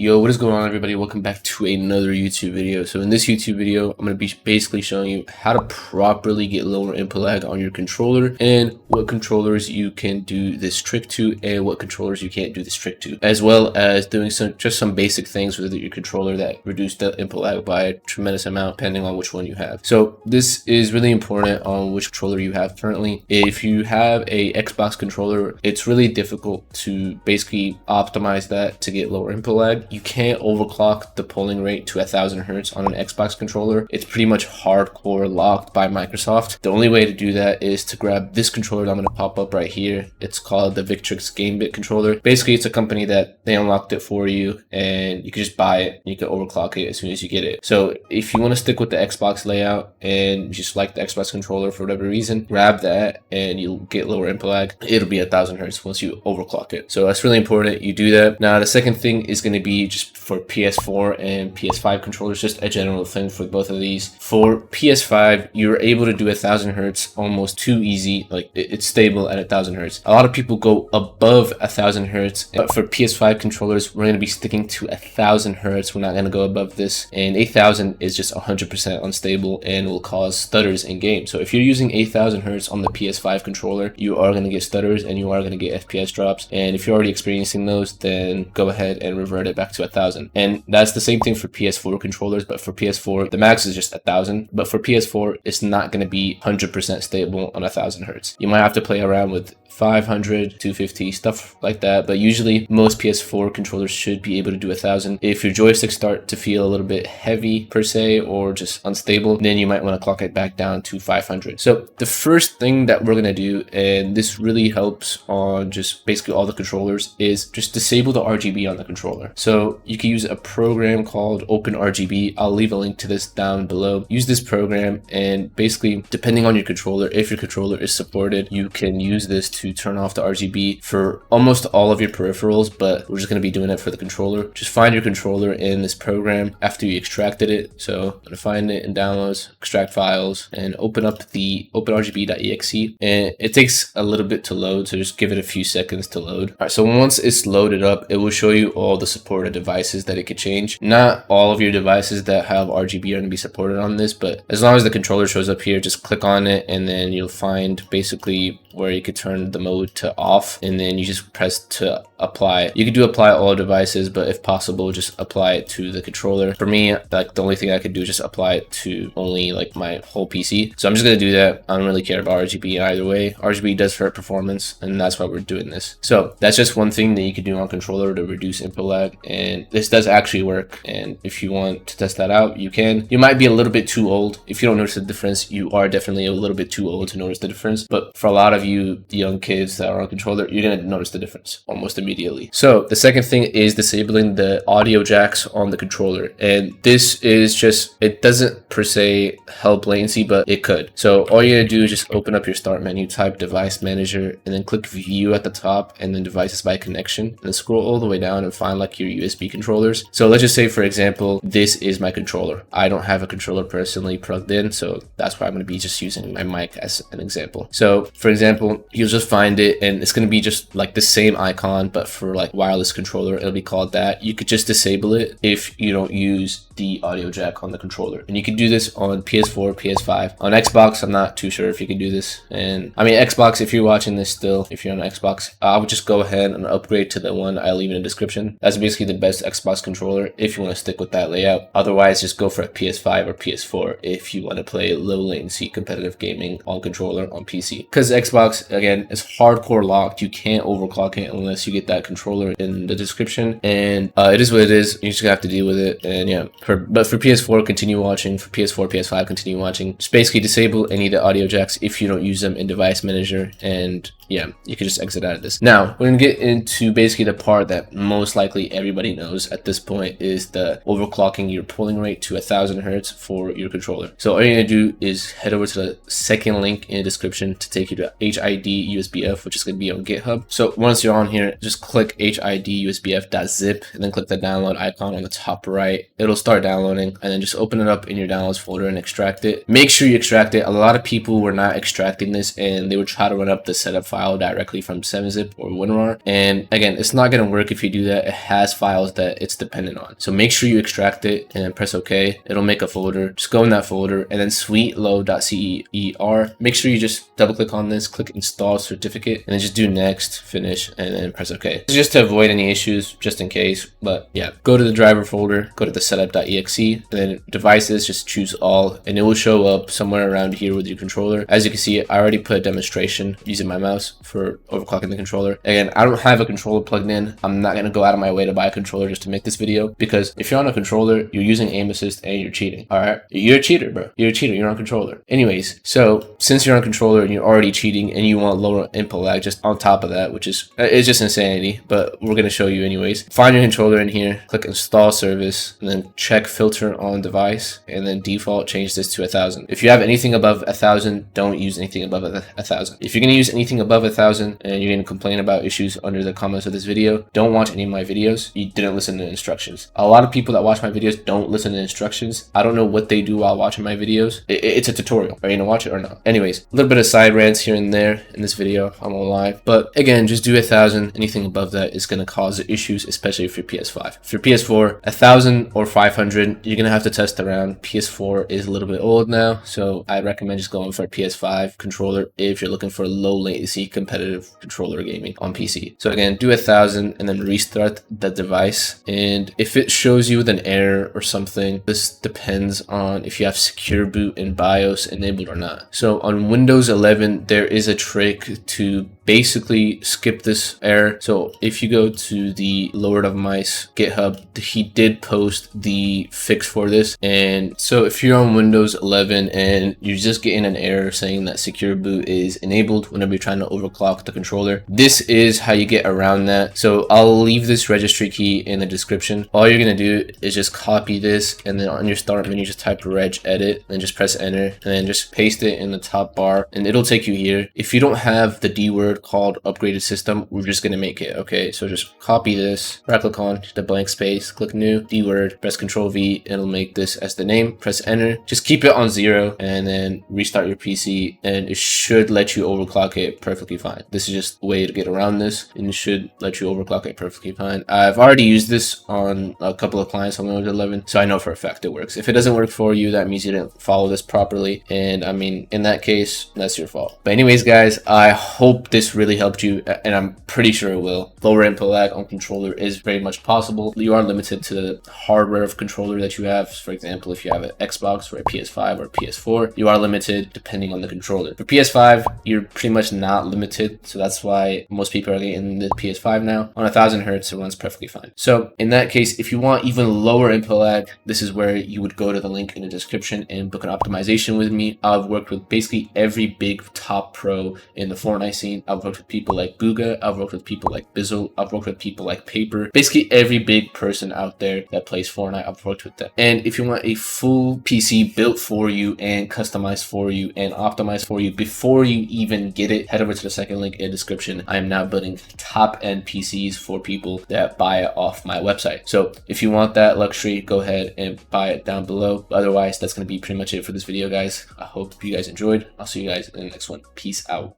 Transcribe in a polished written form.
Yo, what is going on, everybody? Welcome back to another YouTube video. So in this YouTube video, I'm going to be basically showing you how to properly get lower input lag on your controller and what controllers you can do this trick to and what controllers you can't do this trick to, as well as doing some basic things with your controller that reduce the input lag by a tremendous amount depending on which one you have. So this is really important on which controller you have currently. If you have a Xbox controller, it's really difficult to basically optimize that to get lower input lag. You can't overclock the polling rate to 1000 Hz on an Xbox controller. It's pretty much hardcore locked by Microsoft. The only way to do that is to grab this controller that I'm going to pop up right here. It's called the Victrix Gamebit controller. Basically, it's a company that they unlocked it for you and you can just buy it. You can overclock it as soon as you get it. So if you want to stick with the Xbox layout and you just like the Xbox controller for whatever reason, grab that and you'll get lower input lag. It'll be 1000 Hz once you overclock it. So that's really important. You do that. Now, the second thing is going to be just for PS4 and PS5 controllers, just a general thing for both of these. For PS5, you're able to do 1000 Hz almost too easy. Like it's stable at 1000 Hz. A lot of people go above 1000 Hz, but for PS5 controllers, we're going to be sticking to 1000 Hz. We're not going to go above this, and 8000 is just 100% unstable and will cause stutters in game. So if you're using 8000 Hz on the PS5 controller, you are going to get stutters and you are going to get FPS drops. And if you're already experiencing those, then go ahead and revert it back to 1000. And that's the same thing for PS4 controllers, but for PS4 the max is just 1000, but for PS4 it's not going to be 100% stable on 1000 Hz. You might have to play around with 500, 250, stuff like that, but usually most PS4 controllers should be able to do 1000. If your joysticks start to feel a little bit heavy per se or just unstable, then you might want to clock it back down to 500. So the first thing that we're going to do, and this really helps on just basically all the controllers, is just disable the RGB on the controller. So you can use a program called OpenRGB. I'll leave a link to this down below. Use this program, and basically depending on your controller, if your controller is supported, you can use this to turn off the RGB for almost all of your peripherals, but we're just going to be doing it for the controller. Just find your controller in this program after you extracted it. So I'm going to find it in downloads, extract files, and open up the openrgb.exe, and it takes a little bit to load, so just give it a few seconds to load. All right, so once it's loaded up, it will show you all the supported devices that it could change. Not all of your devices that have RGB are going to be supported on this, but as long as the controller shows up here, just click on it and then you'll find basically where you could turn the mode to off, and then you just press to apply. You could do apply all devices, but if possible, just apply it to the controller. For me, like the only thing I could do is just apply it to only like my whole PC. So I'm just going to do that. I don't really care about RGB either way. RGB does hurt performance, and that's why we're doing this. So that's just one thing that you could do on controller to reduce input lag, and this does actually work. And if you want to test that out, you can. You might be a little bit too old. If you don't notice the difference, you are definitely a little bit too old to notice the difference. But for a lot of you young kids that are on controller, you're going to notice the difference almost immediately. So the second thing is disabling the audio jacks on the controller, and this is just, it doesn't per se help latency, but it could. So all you're going to do is just open up your start menu, type device manager, and then click view at the top, and then devices by connection, and then scroll all the way down and find like your USB controllers. So let's just say, for example, this is my controller. I don't have a controller personally plugged in, so that's why I'm going to be just using my mic as an example. So for example, you'll just find it and it's going to be just like the same icon, but for like wireless controller, it'll be called that. You could just disable it if you don't use the audio jack on the controller, and you can do this on PS4, PS5. On Xbox, I'm not too sure if you can do this. And I mean, Xbox, if you're watching this still, if you're on Xbox, I would just go ahead and upgrade to the one I leave in the description. That's basically the best Xbox controller if you want to stick with that layout. Otherwise, just go for a PS5 or PS4 if you want to play low latency competitive gaming on controller on PC. Because Xbox, again, is hardcore locked. You can't overclock it unless you get that controller in the description, and it is what it is. You just have to deal with it. And yeah, but for PS4, continue watching. For PS4, PS5, continue watching. Just basically disable any of the audio jacks if you don't use them in device manager, and yeah, you can just exit out of this. Now we're gonna get into basically the part that most likely everybody knows at this point, is the overclocking your polling rate to 1000 Hz for your controller. So all you're gonna do is head over to the second link in the description to take you to HID USBF, which is gonna be on GitHub. So once you're on here, just click HID USBF.zip and then click the download icon on the top right. It'll start downloading, and then just open it up in your downloads folder and extract it. Make sure you extract it. A lot of people were not extracting this, and they would try to run up the setup file file directly from 7-zip or WinRAR. And again, it's not going to work if you do that. It has files that it's dependent on. So make sure you extract it and press OK. It'll make a folder. Just go in that folder and then suiteload.cer. Make sure you just double click on this, click install certificate, and then just do next, finish, and then press OK. Just to avoid any issues, just in case. But yeah, go to the driver folder, go to the setup.exe, and then devices, just choose all, and it will show up somewhere around here with your controller. As you can see, I already put a demonstration using my mouse for overclocking the controller. Again, I don't have a controller plugged in. I'm not going to go out of my way to buy a controller just to make this video, because if you're on a controller, you're using aim assist and you're cheating. All right, you're a cheater, bro. You're a cheater. You're on controller. Anyways, so since you're on controller and you're already cheating and you want lower input lag just on top of that, which is it's just insanity, but we're going to show you anyways. Find your controller in here, click install service, and then check filter on device, and then default change this to 1000. If you have anything above 1000, don't use anything above 1000. If you're going to use anything above 1000 and you're going to complain about issues under the comments of this video, don't watch any of my videos. You didn't listen to the instructions. A lot of people that watch my videos don't listen to the instructions. I don't know what they do while watching my videos. It's a tutorial. Are you going to watch it or not? Anyways, a little bit of side rants here and there in this video. I'm gonna lie, but again, just do 1000. Anything above that is going to cause issues, especially if you're PS5. If you're PS4, 1000 or 500, you're going to have to test around. PS4 is a little bit old now, so I recommend just going for a PS5 controller if you're looking for low latency competitive controller gaming on PC. So again, do 1000 and then restart the device. And if it shows you with an error or something, this depends on if you have secure boot and BIOS enabled or not. So on Windows 11, there is a trick to basically skip this error. So if you go to the Lord of Mice GitHub, he did post the fix for this. And so if you're on Windows 11 and you're just getting an error saying that secure boot is enabled whenever you're trying to overclock the controller, this is how you get around that. So I'll leave this registry key in the description. All you're going to do is just copy this, and then on your start menu, just type regedit and just press enter, and then just paste it in the top bar, and it'll take you here. If you don't have the dword called UpgradedSystem, we're just going to make it. Okay, so just copy this, right click on the blank space, click new, dword, press Ctrl V, it'll make this as the name, press enter, just keep it on 0, and then restart your PC, and it should let you overclock it perfectly fine. This is just a way to get around this, and it should let you overclock it perfectly fine. I've already used this on a couple of clients on Windows 11, so I know for a fact it works. If it doesn't work for you, that means you didn't follow this properly, and I mean, in that case, that's your fault. But anyways, guys, I hope this really helped you, and I'm pretty sure it will. Lower input lag on controller is very much possible. You are limited to the hardware of controller that you have. For example, if you have an Xbox or a PS5 or a PS4, you are limited depending on the controller. For PS5, you're pretty much not limited, so that's why most people are getting the PS5 now. On 1000 hertz, it runs perfectly fine. So in that case, if you want even lower input lag, this is where you would go to the link in the description and book an optimization with me. I've worked with basically every big top pro in the Fortnite scene. I've worked with people like Booga, I've worked with people like Bizzle, I've worked with people like Paper. Basically every big person out there that plays Fortnite, I've worked with them. And if you want a full PC built for you and customized for you and optimized for you before you even get it, head over to the second link in the description. I am now building top-end PCs for people that buy it off my website. So if you want that luxury, go ahead and buy it down below. Otherwise, that's going to be pretty much it for this video, guys. I hope you guys enjoyed. I'll see you guys in the next one. Peace out.